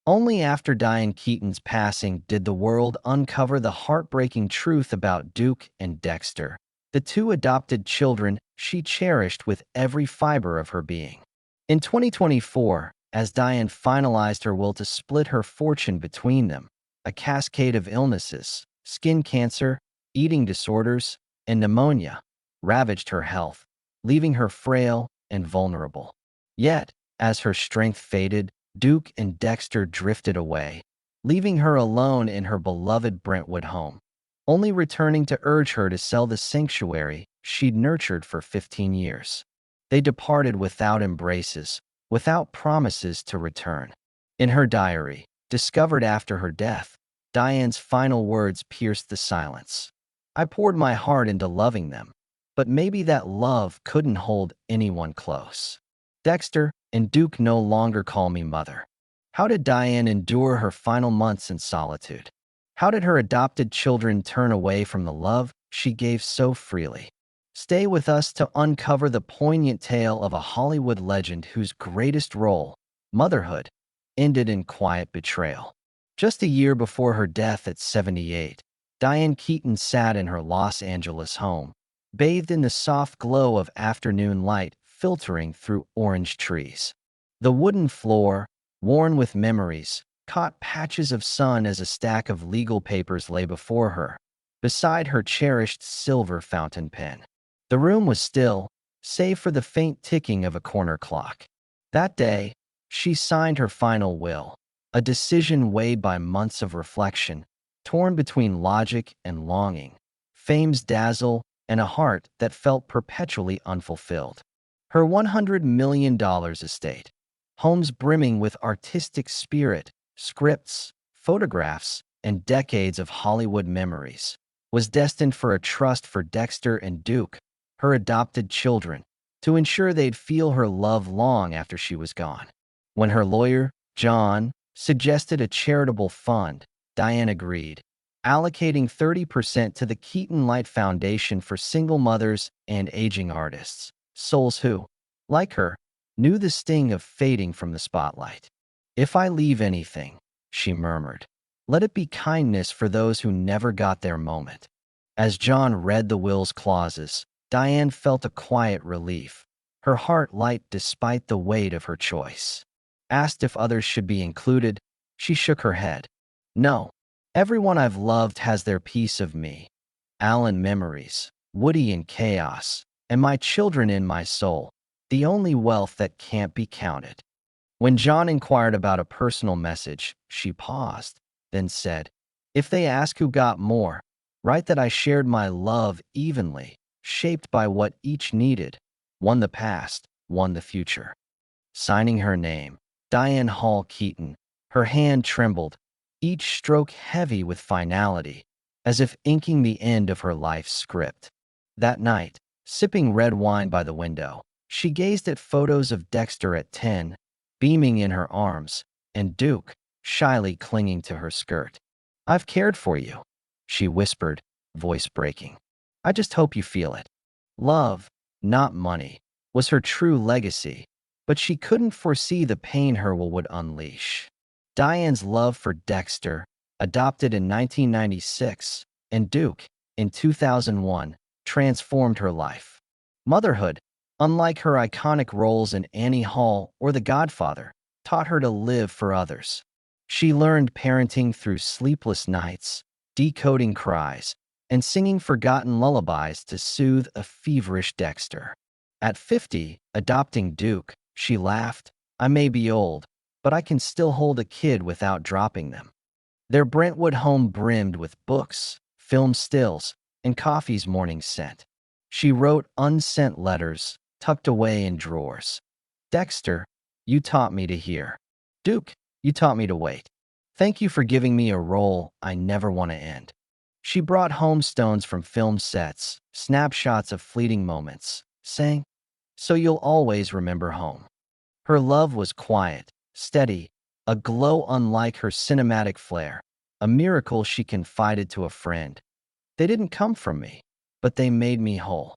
Only after Diane Keaton's passing did the world uncover the heartbreaking truth about Duke and Dexter, the two adopted children she cherished with every fiber of her being. In 2024, as Diane finalized her will to split her fortune between them, a cascade of illnesses, skin cancer, eating disorders, and pneumonia, ravaged her health, leaving her frail and vulnerable. Yet, as her strength faded, Duke and Dexter drifted away, leaving her alone in her beloved Brentwood home, only returning to urge her to sell the sanctuary she'd nurtured for 15 years. They departed without embraces, without promises to return. In her diary, discovered after her death, Diane's final words pierced the silence. I poured my heart into loving them, but maybe that love couldn't hold anyone close. Dexter and Duke no longer call me mother. How did Diane endure her final months in solitude? How did her adopted children turn away from the love she gave so freely? Stay with us to uncover the poignant tale of a Hollywood legend whose greatest role, motherhood, ended in quiet betrayal. Just a year before her death at 78, Diane Keaton sat in her Los Angeles home, bathed in the soft glow of afternoon light filtering through orange trees. The wooden floor, worn with memories, caught patches of sun as a stack of legal papers lay before her, beside her cherished silver fountain pen. The room was still, save for the faint ticking of a corner clock. That day, she signed her final will, a decision weighed by months of reflection, torn between logic and longing, fame's dazzle and a heart that felt perpetually unfulfilled. Her $100 million estate, homes brimming with artistic spirit, scripts, photographs, and decades of Hollywood memories, was destined for a trust for Dexter and Duke, her adopted children, to ensure they'd feel her love long after she was gone. When her lawyer, John, suggested a charitable fund, Diane agreed, allocating 30% to the Keaton Light Foundation for single mothers and aging artists, souls who, like her, knew the sting of fading from the spotlight. "If I leave anything," she murmured, "let it be kindness for those who never got their moment." As John read the will's clauses, Diane felt a quiet relief, her heart light despite the weight of her choice. Asked if others should be included, she shook her head. "No. Everyone I've loved has their piece of me. Alan memories, Woody in chaos, and my children in my soul, the only wealth that can't be counted." When John inquired about a personal message, she paused, then said, "If they ask who got more, write that I shared my love evenly, shaped by what each needed, one the past, one the future." Signing her name, Diane Hall Keaton, her hand trembled, each stroke heavy with finality, as if inking the end of her life's script. That night, sipping red wine by the window, she gazed at photos of Dexter at 10, beaming in her arms, and Duke, shyly clinging to her skirt. "I've cared for you," she whispered, voice breaking. "I just hope you feel it." Love, not money, was her true legacy, but she couldn't foresee the pain her will would unleash. Diane's love for Dexter, adopted in 1996, and Duke, in 2001, transformed her life. Motherhood, unlike her iconic roles in Annie Hall or The Godfather, taught her to live for others. She learned parenting through sleepless nights, decoding cries, and singing forgotten lullabies to soothe a feverish Dexter. At 50, adopting Duke, she laughed, "I may be old, but I can still hold a kid without dropping them." Their Brentwood home brimmed with books, film stills, and coffee's morning scent. She wrote unsent letters, tucked away in drawers. "Dexter, you taught me to hear. Duke, you taught me to wait. Thank you for giving me a role I never want to end." She brought home stones from film sets, snapshots of fleeting moments, saying, "So you'll always remember home." Her love was quiet, steady, a glow unlike her cinematic flair, a miracle she confided to a friend. "They didn't come from me, but they made me whole."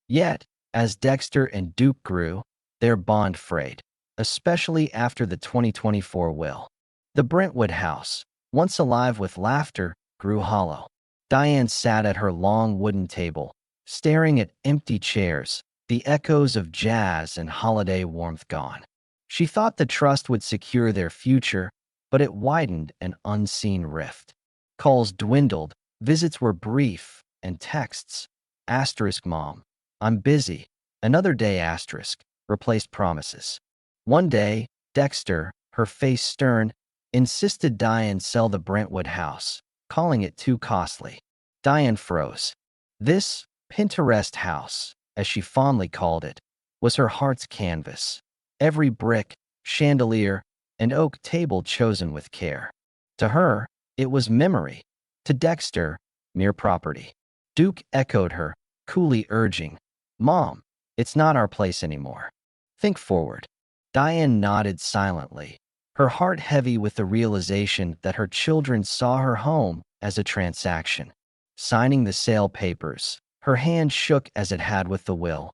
Yet, as Dexter and Duke grew, their bond frayed, especially after the 2024 will. The Brentwood house, once alive with laughter, grew hollow. Diane sat at her long wooden table, staring at empty chairs, the echoes of jazz and holiday warmth gone. She thought the trust would secure their future, but it widened an unseen rift. Calls dwindled, visits were brief, and texts. Asterisk mom, I'm busy. Another day asterisk, replaced promises. One day, Dexter, her face stern, insisted Diane sell the Brentwood house, calling it too costly. Diane froze. This Pinterest house, as she fondly called it, was her heart's canvas. Every brick, chandelier, and oak table chosen with care. To her, it was memory. To Dexter, mere property. Duke echoed her, coolly urging, Mom, it's not our place anymore. Think forward. Diane nodded silently, her heart heavy with the realization that her children saw her home as a transaction. Signing the sale papers, her hand shook as it had with the will,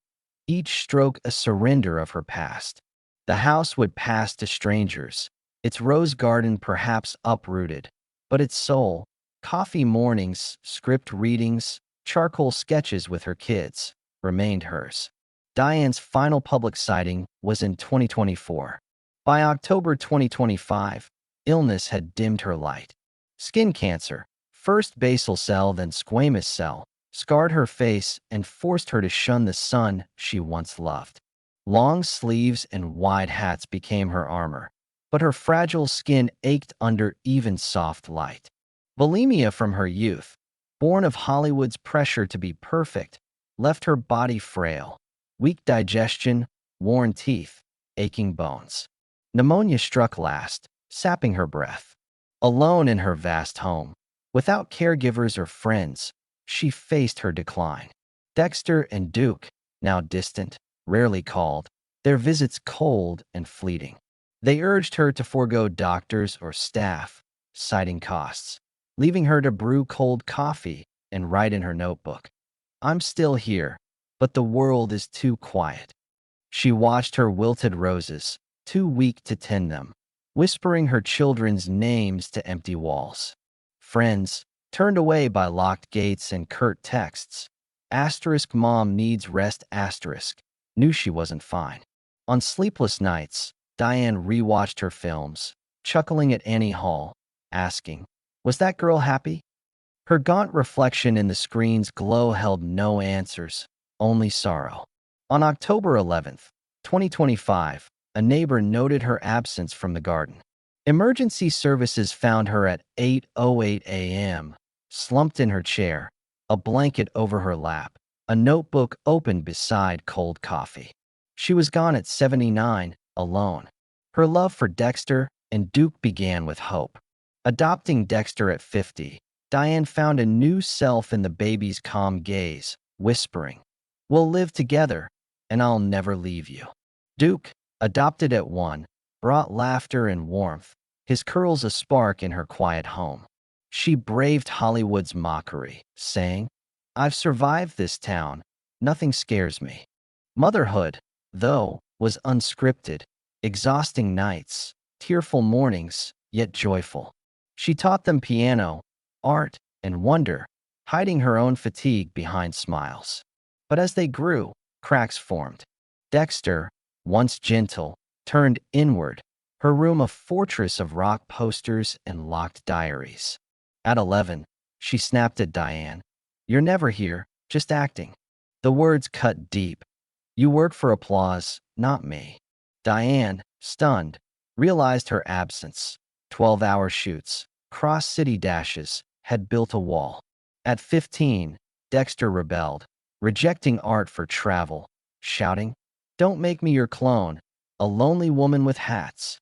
each stroke a surrender of her past. The house would pass to strangers, its rose garden perhaps uprooted, but its soul, coffee mornings, script readings, charcoal sketches with her kids, remained hers. Diane's final public sighting was in 2024. By October 2025, illness had dimmed her light. Skin cancer, first basal cell then squamous cell, scarred her face and forced her to shun the sun she once loved. Long sleeves and wide hats became her armor, but her fragile skin ached under even soft light. Bulimia from her youth, born of Hollywood's pressure to be perfect, left her body frail. Weak digestion, worn teeth, aching bones. Pneumonia struck last, sapping her breath. Alone in her vast home, without caregivers or friends, she faced her decline. Dexter and Duke, now distant, rarely called, their visits cold and fleeting. They urged her to forego doctors or staff, citing costs, leaving her to brew cold coffee and write in her notebook, I'm still here, but the world is too quiet. She watched her wilted roses, too weak to tend them, whispering her children's names to empty walls. Friends, turned away by locked gates and curt texts. Asterisk mom needs rest asterisk, knew she wasn't fine. On sleepless nights, Diane rewatched her films, chuckling at Annie Hall, asking, was that girl happy? Her gaunt reflection in the screen's glow held no answers, only sorrow. On October 11th, 2025, a neighbor noted her absence from the garden. Emergency services found her at 8:08 a.m., slumped in her chair, a blanket over her lap, a notebook open beside cold coffee. She was gone at 79, alone. Her love for Dexter and Duke began with hope. Adopting Dexter at 50, Diane found a new self in the baby's calm gaze, whispering, we'll live together, and I'll never leave you. Duke, adopted at 1, brought laughter and warmth, his curls a spark in her quiet home. She braved Hollywood's mockery, saying, I've survived this town, nothing scares me. Motherhood, though, was unscripted, exhausting nights, tearful mornings, yet joyful. She taught them piano, art, and wonder, hiding her own fatigue behind smiles. But as they grew, cracks formed. Dexter, once gentle, turned inward, her room a fortress of rock posters and locked diaries. At 11, she snapped at Diane, you're never here, just acting. The words cut deep. You work for applause, not me. Diane, stunned, realized her absence. 12-hour shoots, cross-city dashes, had built a wall. At 15, Dexter rebelled, rejecting art for travel, shouting, don't make me your clone, a lonely woman with hats.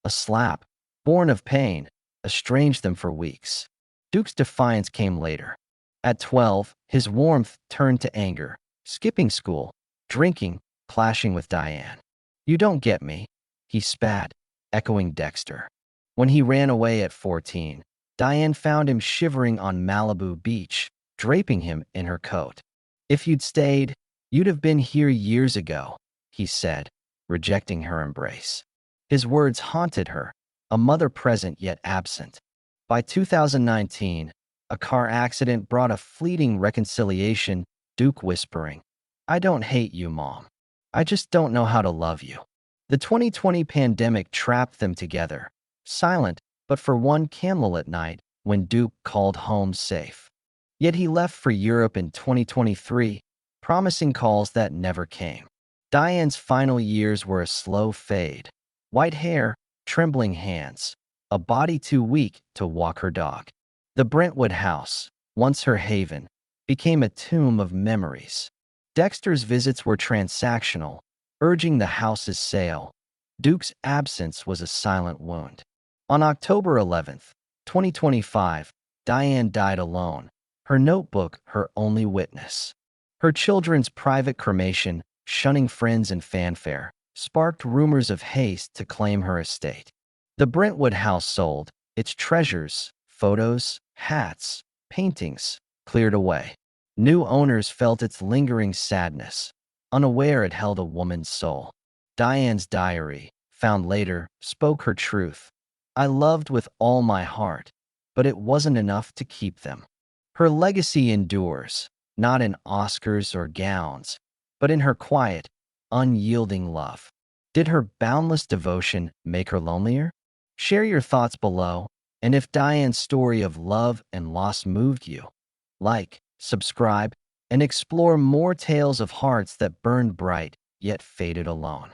A slap, born of pain, estranged them for weeks. Duke's defiance came later. At 12, his warmth turned to anger, skipping school, drinking, clashing with Diane. You don't get me, he spat, echoing Dexter. When he ran away at 14, Diane found him shivering on Malibu Beach, draping him in her coat. If you'd stayed, you'd have been here years ago, he said, rejecting her embrace. His words haunted her, a mother present yet absent. By 2019, a car accident brought a fleeting reconciliation, Duke whispering, "I don't hate you, Mom. I just don't know how to love you." The 2020 pandemic trapped them together, silent but for one candlelit night when Duke called home safe. Yet he left for Europe in 2023, promising calls that never came. Diane's final years were a slow fade. White hair, trembling hands, a body too weak to walk her dog. The Brentwood house, once her haven, became a tomb of memories. Dexter's visits were transactional, urging the house's sale. Duke's absence was a silent wound. On October 11th, 2025, Diane died alone, her notebook her only witness. Her children's private cremation, shunning friends and fanfare, sparked rumors of haste to claim her estate. The Brentwood house sold, its treasures, photos, hats, paintings, cleared away. New owners felt its lingering sadness, unaware it held a woman's soul. Diane's diary, found later, spoke her truth. "I loved with all my heart, but it wasn't enough to keep them." Her legacy endures, not in Oscars or gowns, but in her quiet, unyielding love. Did her boundless devotion make her lonelier? Share your thoughts below, and if Diane's story of love and loss moved you, like, subscribe, and explore more tales of hearts that burned bright yet faded alone.